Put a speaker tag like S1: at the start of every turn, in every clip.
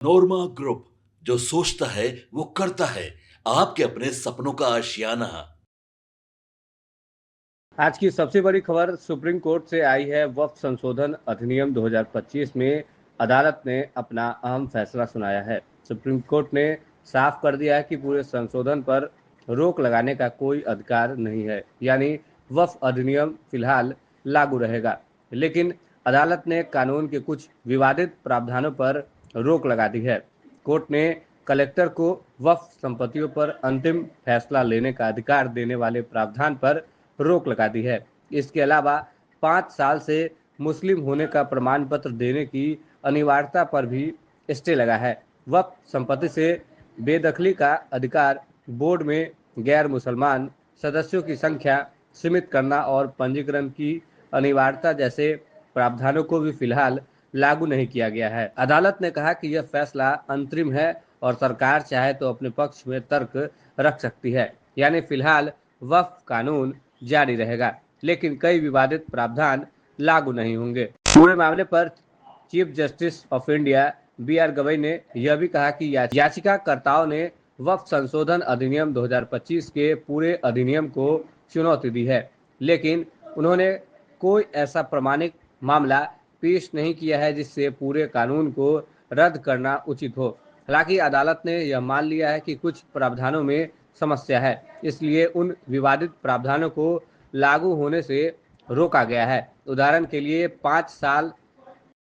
S1: नोरमा group, जो सोचता है वो करता है। आपके अपने सपनों का आशियाना।
S2: आज की सबसे बड़ी खबर सुप्रीम कोर्ट से आई है। वक्फ संशोधन अधिनियम 2025 में अदालत ने अपना अहम फैसला सुनाया है। सुप्रीम कोर्ट ने साफ कर दिया है कि पूरे संशोधन पर रोक लगाने का कोई अधिकार नहीं है, यानी वक्फ अधिनियम फिलहाल लागू रहेगा। लेकिन अदालत ने कानून के कुछ विवादित प्रावधानों पर रोक लगा दी है। कोर्ट ने कलेक्टर को वक्फ संपत्तियों पर अंतिम फैसला लेने का अधिकार देने वाले प्रावधान पर रोक लगा दी है। इसके अलावा 5 साल से मुस्लिम होने का प्रमाण पत्र देने की अनिवार्यता पर भी स्टे लगा है। वक्फ संपत्ति से बेदखली का अधिकार, बोर्ड में गैर मुसलमान सदस्यों की संख्या सीमित करना और पंजीकरण की अनिवार्यता जैसे प्रावधानों को भी फिलहाल लागू नहीं किया गया है। अदालत ने कहा कि यह फैसला अंतरिम है और सरकार चाहे तो अपने पक्ष में तर्क रख सकती है, यानी फिलहाल वक्फ कानून जारी रहेगा, लेकिन कई विवादित प्रावधान लागू नहीं होंगे। पूरे मामले पर chief justice of India B R. Gavai ने यह भी कहा कि याचिकाकर्ताओं ने वक्फ संशोधन अधिनियम 2025 के पूरे अधिनियम को चुनौती दी है, लेकिन उन्होंने कोई ऐसा प्रमाणिक मामला पेश नहीं किया है जिससे पूरे कानून को रद्द करना उचित हो। हालांकि अदालत ने यह मान लिया है कि कुछ प्रावधानों में समस्या है, इसलिए उन विवादित प्रावधानों को लागू होने से रोका गया है। उदाहरण के लिए 5 साल,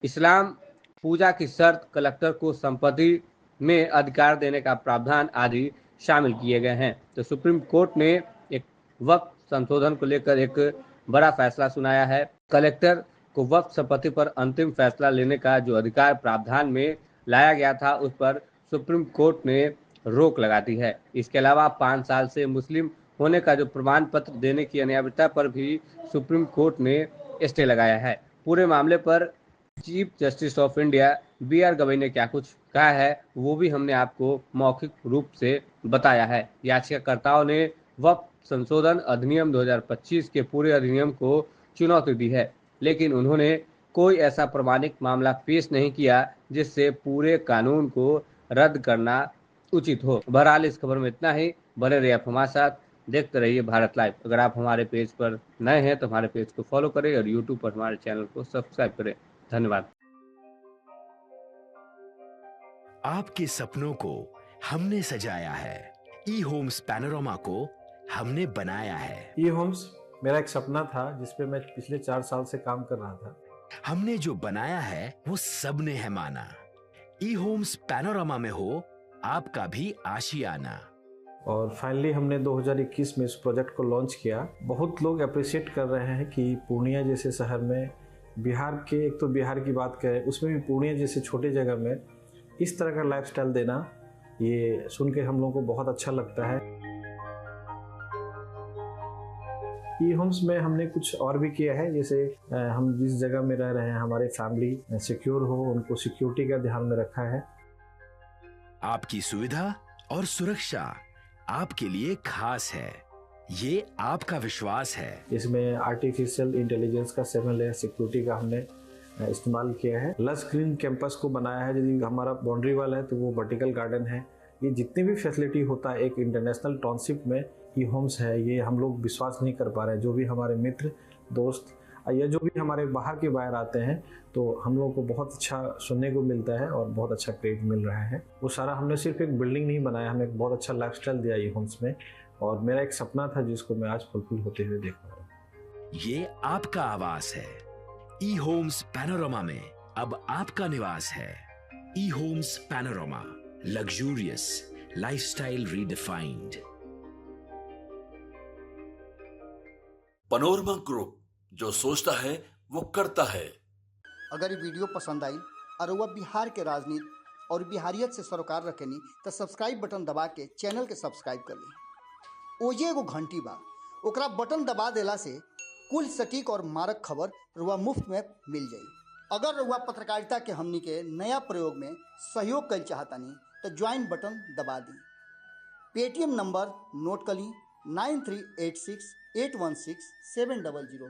S2: इस्लाम, पूजा की शर्त, कलेक्टर को संपत्ति में अधिकार देने का प्रावधान आदि शामिल किए गए हैं। तो सुप्रीम कोर्ट ने एक वक्फ संशोधन को लेकर एक बड़ा फैसला सुनाया है। कलेक्टर को वक्फ संपत्ति पर अंतिम फैसला लेने का जो अधिकार प्रावधान में लाया गया था, उस पर सुप्रीम कोर्ट ने रोक लगा दी है। इसके अलावा 5 साल से मुस्लिम होने का जो प्रमाण पत्र देने की अनिवार्यता पर भी सुप्रीम कोर्ट ने स्टे लगाया है। पूरे मामले पर chief justice of India B R. Gavai ने क्या कुछ कहा है, वो भी हमने आपको मौखिक रूप से बताया है। याचिकाकर्ताओं ने वक्फ संशोधन अधिनियम 2025 के पूरे अधिनियम को चुनौती दी है, लेकिन उन्होंने कोई ऐसा प्रमाणिक मामला पेश नहीं किया जिससे पूरे कानून को रद्द करना उचित हो। बहरहाल इस खबर में इतना ही। बने रहिए आप हमारे साथ, देखते रहिए भारत लाइव। अगर आप हमारे पेज पर नए हैं तो हमारे पेज को फॉलो करें और यूट्यूब पर हमारे चैनल को सब्सक्राइब करें। धन्यवाद।
S3: आपके सपनों को हमने सजाया है। ई होम्स पैनोरामा को हमने बनाया है।
S4: ई होम्स मेरा एक सपना था जिसपे मैं पिछले 4 साल से काम कर रहा था।
S3: हमने जो बनाया है वो सबने है माना। ई होम्स पैनोरामा में हो आपका भी आशियाना।
S4: और फाइनली हमने 2021 में इस प्रोजेक्ट को लॉन्च किया। बहुत लोग अप्रिशिएट कर रहे हैं कि पूर्णिया जैसे शहर में, बिहार के, एक तो बिहार की बात करें उसमें भी पूर्णिया जैसे छोटे जगह में इस तरह का लाइफस्टाइल देना, ये सुन के हम लोगों को बहुत अच्छा लगता है। ई होम्स में हमने कुछ और भी किया है, जैसे हम जिस जगह में रह रहे हैं हमारे फैमिली सिक्योर हो, उनको सिक्योरिटी का ध्यान में रखा है।
S3: आपकी सुविधा और सुरक्षा आपके लिए खास है, ये आपका विश्वास है।
S4: इसमें आर्टिफिशियल इंटेलिजेंस का 7 लेयर सिक्योरिटी का हमने इस्तेमाल किया है। लस ग्रीन कैंपस को बनाया है। यदि हमारा बाउंड्री वाल है तो वो वर्टिकल गार्डन है। ये जितनी भी फैसिलिटी होता है एक इंटरनेशनल टाउनशिप में ई होम्स है, ये हम लोग विश्वास नहीं कर पा रहे हैं। जो भी हमारे मित्र, दोस्त या जो भी हमारे बाहर के बाहर आते हैं तो हम लोगों को बहुत अच्छा सुनने को मिलता है और बहुत अच्छा क्रेडिट मिल रहा है। वो सारा हमने सिर्फ एक बिल्डिंग नहीं बनाया, हमें एक बहुत अच्छा लाइफस्टाइल दिया ई होम्स में, और मेरा एक सपना था जिसको मैं आज फुलफिल होते हुए देख रहा हूँ।
S3: ये आपका आवास है। ई होम्स पैनोरामा में अब आपका निवास है। E homes Panorama, luxurious lifestyle redefined.
S1: Panorama group, जो सोचता है वो करता है।
S5: अगर ये वीडियो पसंद आई और वह बिहार के राजनीति और बिहारियत से सरोकार रखेनी तो सब्सक्राइब बटन दबा के चैनल के सब्सक्राइब कर ली। ओजे एगो घंटी बा, ओकरा बटन दबा देला से कुल सटीक और मारक खबर रुआ मुफ्त में मिल जाई। अगर रुआ पत्रकारिता के हमनी के नया प्रयोग में सहयोग कर चाहतानी तो ज्वाइन बटन दबा दी। पेटीएम नंबर नोट कर ली 9386816700।